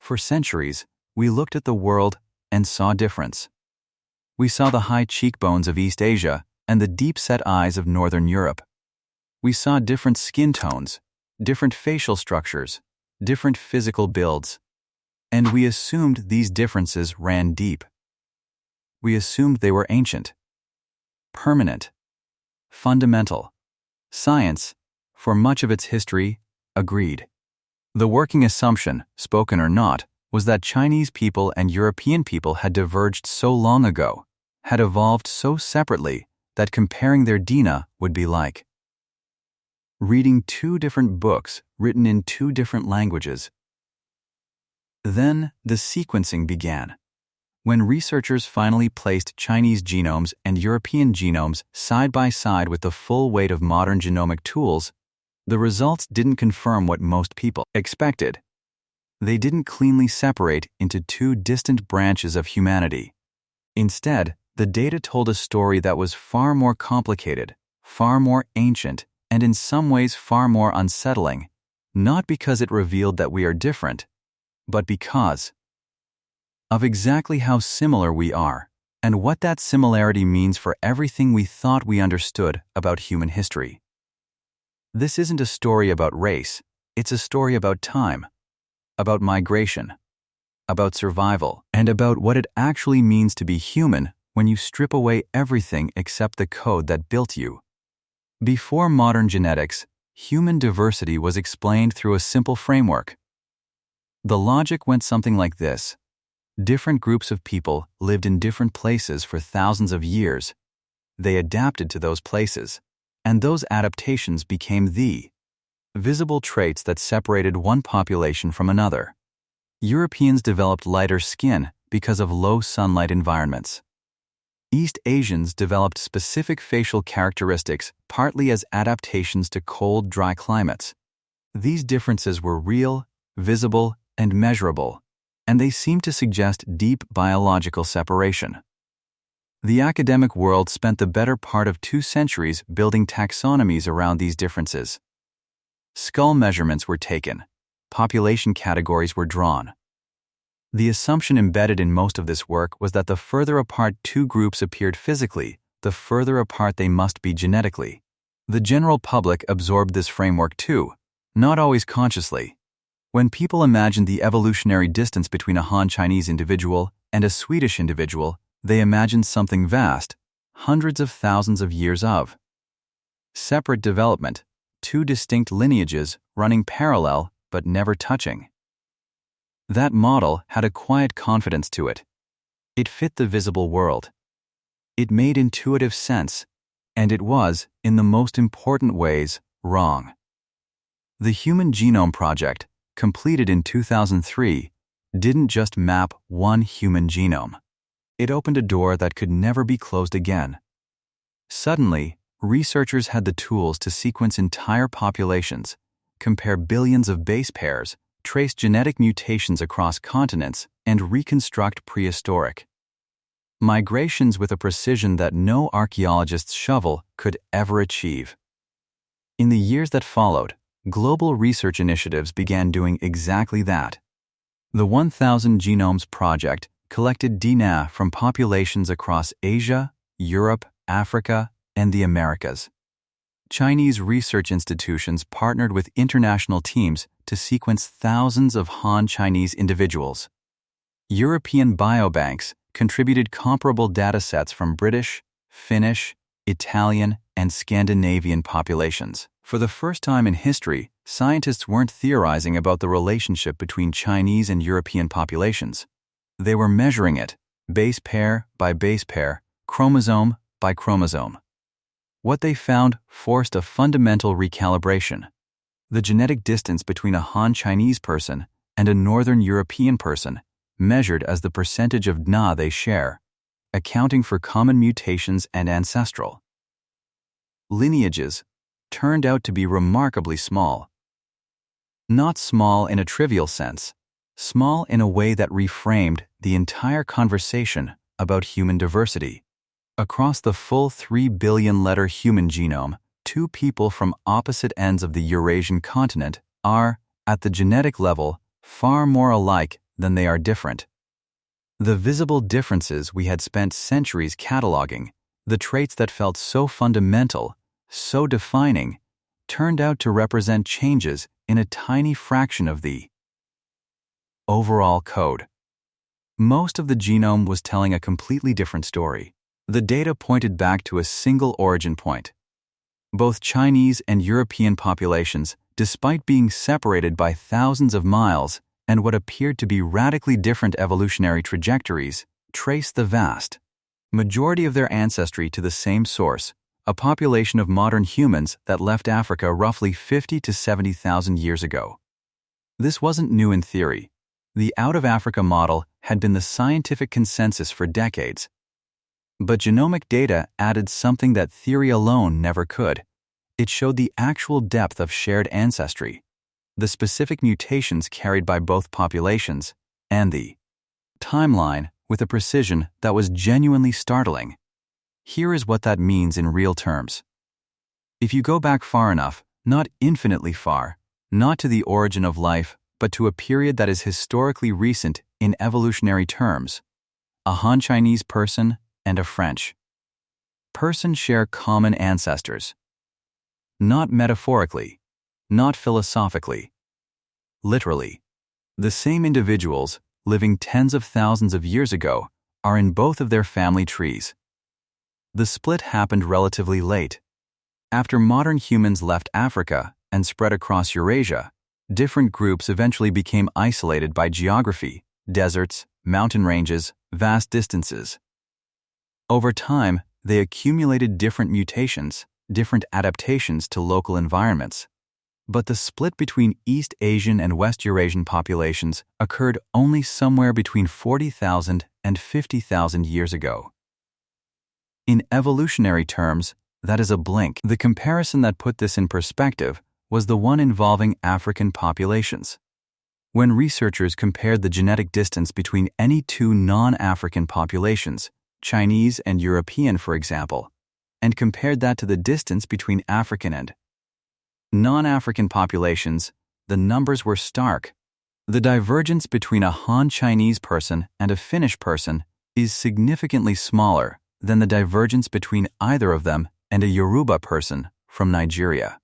For centuries, we looked at the world and saw difference. We saw the high cheekbones of East Asia and the deep-set eyes of Northern Europe. We saw different skin tones, different facial structures, different physical builds, and we assumed these differences ran deep. We assumed they were ancient, permanent, fundamental. Science, for much of its history, agreed. The working assumption, spoken or not, was that Chinese people and European people had diverged so long ago, had evolved so separately that comparing their DNA would be like reading two different books written in two different languages. Then the sequencing began. When researchers finally placed Chinese genomes and European genomes side by side with the full weight of modern genomic tools, the results didn't confirm what most people expected. They didn't cleanly separate into two distant branches of humanity. Instead, the data told a story that was far more complicated, far more ancient, and in some ways far more unsettling, not because it revealed that we are different, but because of exactly how similar we are, and what that similarity means for everything we thought we understood about human history. This isn't a story about race, it's a story about time, about migration, about survival, and about what it actually means to be human when you strip away everything except the code that built you. Before modern genetics, human diversity was explained through a simple framework. The logic went something like this. Different groups of people lived in different places for thousands of years. They adapted to those places, and those adaptations became the visible traits that separated one population from another. Europeans developed lighter skin because of low sunlight environments. East Asians developed specific facial characteristics partly as adaptations to cold, dry climates. These differences were real, visible, and measurable, and they seemed to suggest deep biological separation. The academic world spent the better part of 2 centuries building taxonomies around these differences. Skull measurements were taken, population categories were drawn. The assumption embedded in most of this work was that the further apart two groups appeared physically, the further apart they must be genetically. The general public absorbed this framework too, not always consciously. When people imagined the evolutionary distance between a Han Chinese individual and a Swedish individual, they imagined something vast, hundreds of thousands of years of separate development, 2 distinct lineages running parallel but never touching. That model had a quiet confidence to it. It fit the visible world. It made intuitive sense, and it was, in the most important ways, wrong. The Human Genome Project, completed in 2003, didn't just map one human genome. It opened a door that could never be closed again. Suddenly, researchers had the tools to sequence entire populations, compare billions of base pairs, trace genetic mutations across continents, and reconstruct prehistoric migrations with a precision that no archaeologist's shovel could ever achieve. In the years that followed, global research initiatives began doing exactly that. The 1000 Genomes Project collected DNA from populations across Asia, Europe, Africa, and the Americas. Chinese research institutions partnered with international teams to sequence thousands of Han Chinese individuals. European biobanks contributed comparable datasets from British, Finnish, Italian, and Scandinavian populations. For the first time in history, scientists weren't theorizing about the relationship between Chinese and European populations. They were measuring it, base pair by base pair, chromosome by chromosome. What they found forced a fundamental recalibration. The genetic distance between a Han Chinese person and a Northern European person, measured as the percentage of DNA they share, accounting for common mutations and ancestral lineages, turned out to be remarkably small. Not small in a trivial sense, small in a way that reframed the entire conversation about human diversity. Across the full 3 billion-letter human genome, 2 people from opposite ends of the Eurasian continent are, at the genetic level, far more alike than they are different. The visible differences we had spent centuries cataloging, the traits that felt so fundamental, so defining, turned out to represent changes in a tiny fraction of the overall code. Most of the genome was telling a completely different story. The data pointed back to a single origin point. Both Chinese and European populations, despite being separated by thousands of miles and what appeared to be radically different evolutionary trajectories, traced the vast majority of their ancestry to the same source, a population of modern humans that left Africa roughly 50 to 70,000 years ago. This wasn't new in theory. The out-of-Africa model had been the scientific consensus for decades. But genomic data added something that theory alone never could. It showed the actual depth of shared ancestry, the specific mutations carried by both populations, and the timeline with a precision that was genuinely startling. Here is what that means in real terms. If you go back far enough, not infinitely far, not to the origin of life, but to a period that is historically recent in evolutionary terms, a Han Chinese person and a French person share common ancestors. Not metaphorically, not philosophically. Literally, the same individuals living tens of thousands of years ago are in both of their family trees. The split happened relatively late. After modern humans left Africa and spread across Eurasia, different groups eventually became isolated by geography, deserts, mountain ranges, vast distances. Over time, they accumulated different mutations, different adaptations to local environments. But the split between East Asian and West Eurasian populations occurred only somewhere between 40,000 and 50,000 years ago. In evolutionary terms, that is a blink. The comparison that put this in perspective was the one involving African populations. When researchers compared the genetic distance between any two non-African populations, Chinese and European for example, and compared that to the distance between African and non-African populations, the numbers were stark. The divergence between a Han Chinese person and a Finnish person is significantly smaller than the divergence between either of them and a Yoruba person from Nigeria.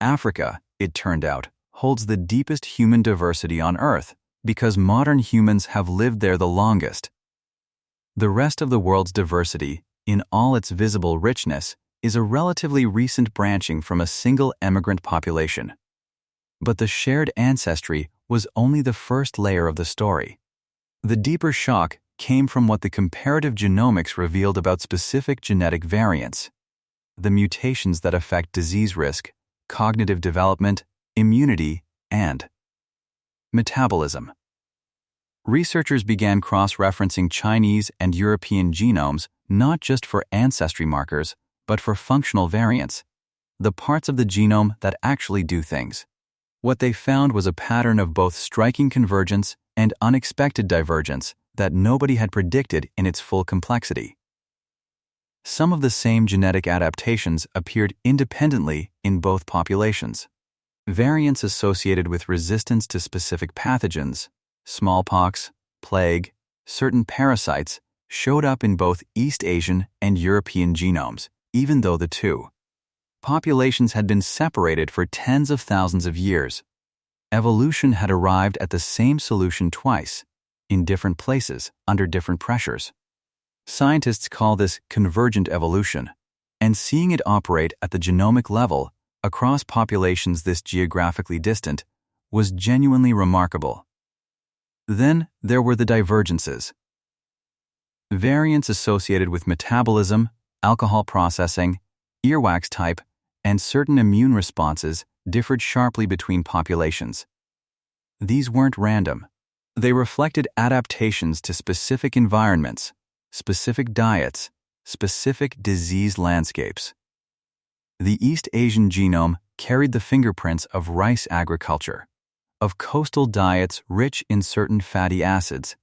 Africa, it turned out, holds the deepest human diversity on Earth because modern humans have lived there the longest. The rest of the world's diversity, in all its visible richness, is a relatively recent branching from a single emigrant population. But the shared ancestry was only the first layer of the story. The deeper shock came from what the comparative genomics revealed about specific genetic variants, the mutations that affect disease risk, cognitive development, immunity, and metabolism. Researchers began cross-referencing Chinese and European genomes not just for ancestry markers, but for functional variants, the parts of the genome that actually do things. What they found was a pattern of both striking convergence and unexpected divergence that nobody had predicted in its full complexity. Some of the same genetic adaptations appeared independently in both populations. Variants associated with resistance to specific pathogens, smallpox, plague, certain parasites, showed up in both East Asian and European genomes, even though the two populations had been separated for tens of thousands of years. Evolution had arrived at the same solution twice, in different places, under different pressures. Scientists call this convergent evolution, and seeing it operate at the genomic level across populations this geographically distant was genuinely remarkable. Then there were the divergences. Variants associated with metabolism, alcohol processing, earwax type, and certain immune responses differed sharply between populations. These weren't random. They reflected adaptations to specific environments, specific diets, specific disease landscapes. The East Asian genome carried the fingerprints of rice agriculture, of coastal diets rich in certain fatty acids,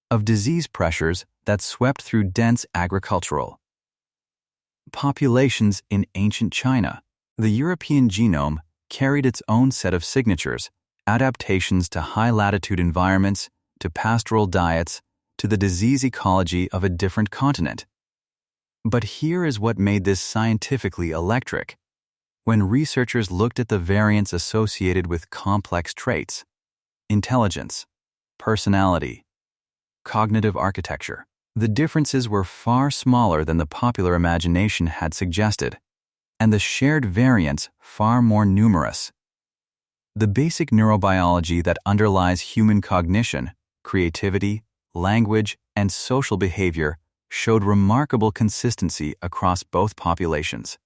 of disease pressures that swept through dense agricultural populations in ancient China. The European genome carried its own set of signatures, adaptations to high-latitude environments, to pastoral diets, to the disease ecology of a different continent. But here is what made this scientifically electric. When researchers looked at the variants associated with complex traits, intelligence, personality, cognitive architecture, the differences were far smaller than the popular imagination had suggested, and the shared variants far more numerous. The basic neurobiology that underlies human cognition, creativity, language, and social behavior showed remarkable consistency across both populations.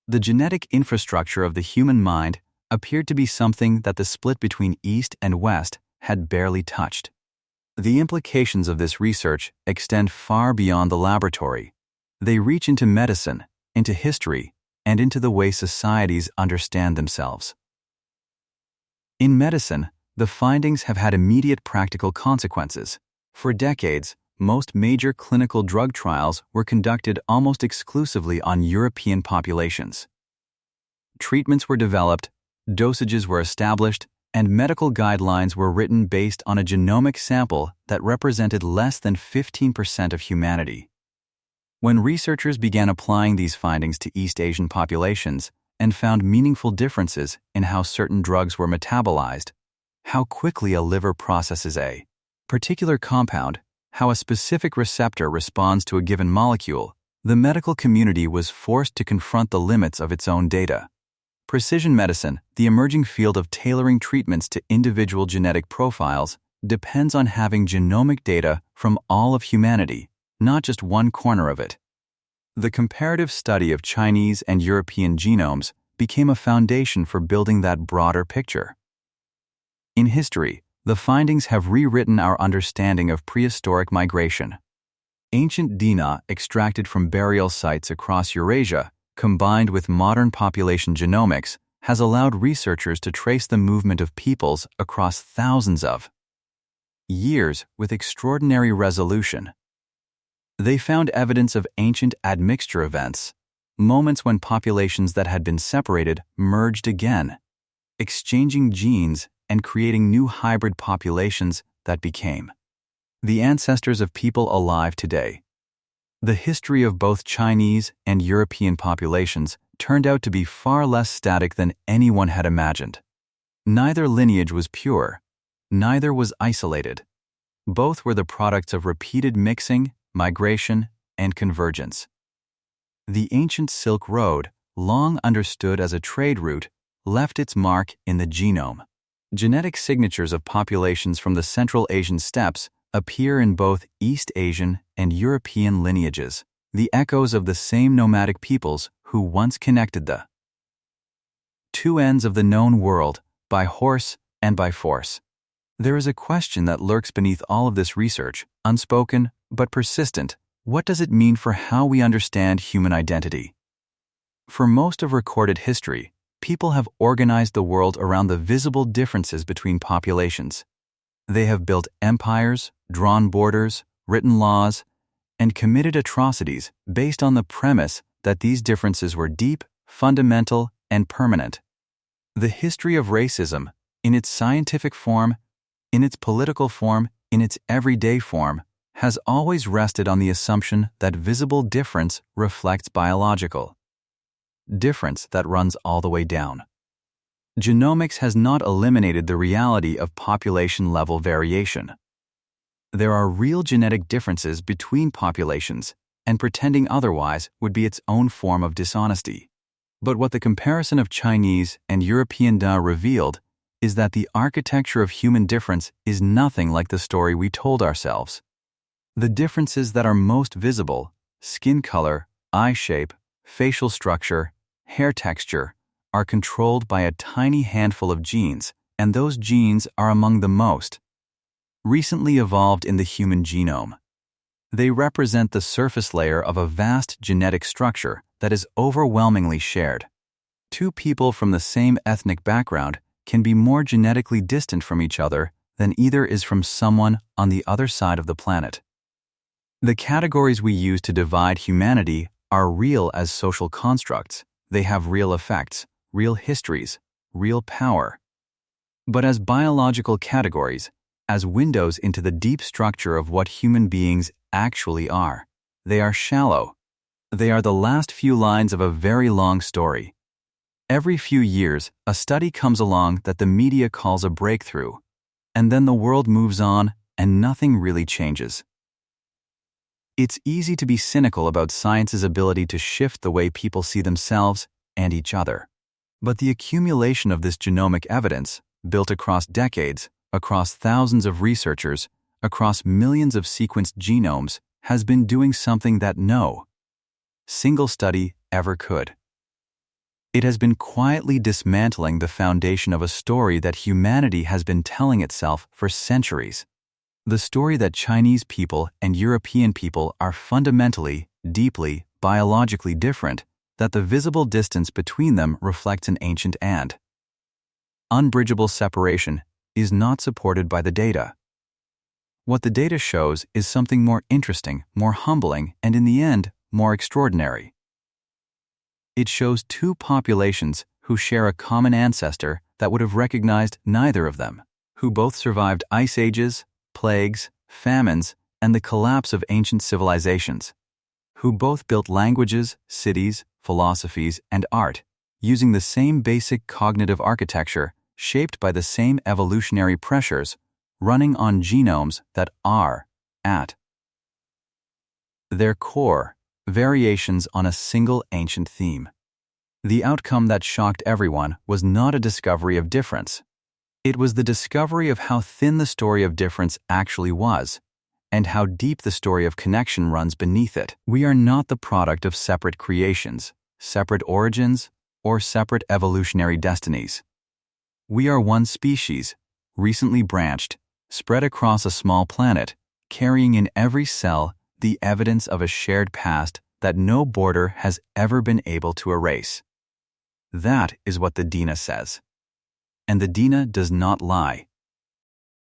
The genetic infrastructure of the human mind appeared to be something that the split between East and West had barely touched. The implications of this research extend far beyond the laboratory. They reach into medicine, into history, and into the way societies understand themselves. In medicine, the findings have had immediate practical consequences. For decades, most major clinical drug trials were conducted almost exclusively on European populations. Treatments were developed, dosages were established, and medical guidelines were written based on a genomic sample that represented less than 15% of humanity. When researchers began applying these findings to East Asian populations and found meaningful differences in how certain drugs were metabolized, how quickly a liver processes a particular compound, how a specific receptor responds to a given molecule, the medical community was forced to confront the limits of its own data. Precision medicine, the emerging field of tailoring treatments to individual genetic profiles, depends on having genomic data from all of humanity, not just one corner of it. The comparative study of Chinese and European genomes became a foundation for building that broader picture. In history, the findings have rewritten our understanding of prehistoric migration. Ancient DNA extracted from burial sites across Eurasia, combined with modern population genomics, has allowed researchers to trace the movement of peoples across thousands of years with extraordinary resolution. They found evidence of ancient admixture events, moments when populations that had been separated merged again, exchanging genes and creating new hybrid populations that became the ancestors of people alive today. The history of both Chinese and European populations turned out to be far less static than anyone had imagined. Neither lineage was pure, neither was isolated. Both were the products of repeated mixing, migration, and convergence. The ancient Silk Road, long understood as a trade route, left its mark in the genome. Genetic signatures of populations from the Central Asian steppes appear in both East Asian and European lineages, the echoes of the same nomadic peoples who once connected the two ends of the known world by horse and by force. There is a question that lurks beneath all of this research, unspoken but persistent. What does it mean for how we understand human identity? For most of recorded history, people have organized the world around the visible differences between populations. They have built empires, drawn borders, written laws, and committed atrocities based on the premise that these differences were deep, fundamental, and permanent. The history of racism, in its scientific form, in its political form, in its everyday form, has always rested on the assumption that visible difference reflects biological difference that runs all the way down. Genomics has not eliminated the reality of population-level variation. There are real genetic differences between populations, and pretending otherwise would be its own form of dishonesty. But what the comparison of Chinese and European DNA revealed is that the architecture of human difference is nothing like the story we told ourselves. The differences that are most visible, skin color, eye shape, facial structure, hair texture, are controlled by a tiny handful of genes, and those genes are among the most recently evolved in the human genome. They represent the surface layer of a vast genetic structure that is overwhelmingly shared. Two people from the same ethnic background can be more genetically distant from each other than either is from someone on the other side of the planet. The categories we use to divide humanity are real as social constructs. They have real effects, real histories, real power. But as biological categories, as windows into the deep structure of what human beings actually are. They are shallow. They are the last few lines of a very long story. Every few years, a study comes along that the media calls a breakthrough, and then the world moves on and nothing really changes. It's easy to be cynical about science's ability to shift the way people see themselves and each other. But the accumulation of this genomic evidence, built across decades, across thousands of researchers, across millions of sequenced genomes, has been doing something that no single study ever could. It has been quietly dismantling the foundation of a story that humanity has been telling itself for centuries. The story that Chinese people and European people are fundamentally, deeply, biologically different, that the visible distance between them reflects an ancient and unbridgeable separation, is not supported by the data. What the data shows is something more interesting, more humbling, and in the end, more extraordinary. It shows two populations who share a common ancestor that would have recognized neither of them, who both survived ice ages, plagues, famines, and the collapse of ancient civilizations, who both built languages, cities, philosophies, and art, using the same basic cognitive architecture shaped by the same evolutionary pressures, running on genomes that are, at their core, variations on a single ancient theme. The outcome that shocked everyone was not a discovery of difference. It was the discovery of how thin the story of difference actually was, and how deep the story of connection runs beneath it. We are not the product of separate creations, separate origins, or separate evolutionary destinies. We are one species, recently branched, spread across a small planet, carrying in every cell the evidence of a shared past that no border has ever been able to erase. That is what the DNA says. And the DNA does not lie.